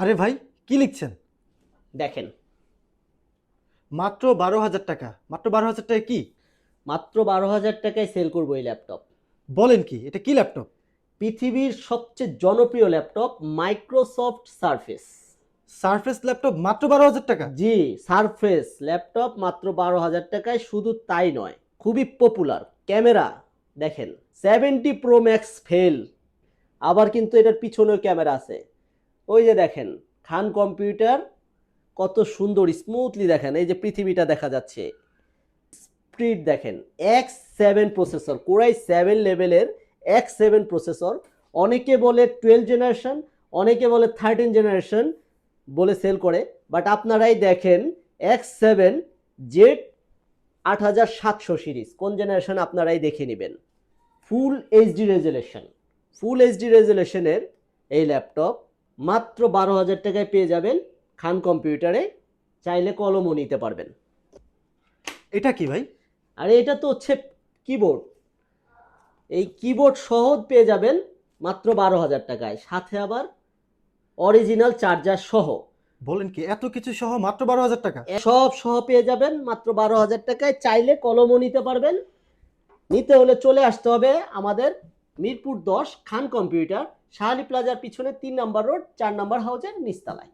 আরে ভাই, কি লিখছেন? দেখেন, মাত্র 12,000 টাকা? মাত্র 12,000 টাকা কি? মাত্র 12,000 টাকায় সেল করবো এই ল্যাপটপ। বলেন কি, এটা কি ল্যাপটপ? পৃথিবীর সবচেয়ে জনপ্রিয় laptop Microsoft surface. Surface laptop মাত্র 12,000 টাকা? জি, সারফেস ল্যাপটপ মাত্র 12,000 টাকায়। শুধু তাই নয়, খুবই পপুলার। ক্যামেরা দেখেন, 70 Pro Max ফেল, আবার কিন্তু এটার পিছনেও ক্যামেরা আছে। ওই যে দেখেন, খান কম্পিউটার কত সুন্দর স্মুথলি দেখেন, এই যে পৃথিবীটা দেখা যাচ্ছে। স্পিড দেখেন, X7 প্রসেসর, কোরাই 7 লেভেলের X7 প্রসেসর। অনেকে বলে 12 জেনারেশন, অনেকে বলে 13 জেনারেশন বলে সেল করে, বাট আপনারাই দেখেন X7 Z 8700 সিরিজ কোন জেনারেশন আপনারাই দেখে নেবেন। Full HD resolution, full HD রেজুলেশনের এই ল্যাপটপ মাত্র 12,000 টাকায় পেয়ে যাবেন খান কম্পিউটারে। চাইলে কলমও নিতে পারবেন। এটা কি ভাই? আর এটা তো হচ্ছে কিবোর্ড, এই কিবোর্ড সহ পেয়ে যাবেন মাত্র 12,000 টাকায়, সাথে আবার অরিজিনাল চার্জার সহ। বলেন কি, এত কিছু সহ মাত্র 12,000 টাকা? সব সহ পেয়ে যাবেন মাত্র 12,000 টাকায়। চাইলে কলমও নিতে পারবেন। নিতে হলে চলে আসতে হবে আমাদের মিরপুর 10 খান কম্পিউটার, শাহালি প্লাজার পিছনে 3 নম্বর রোড 4 নম্বর হাউজের নিচতলায়।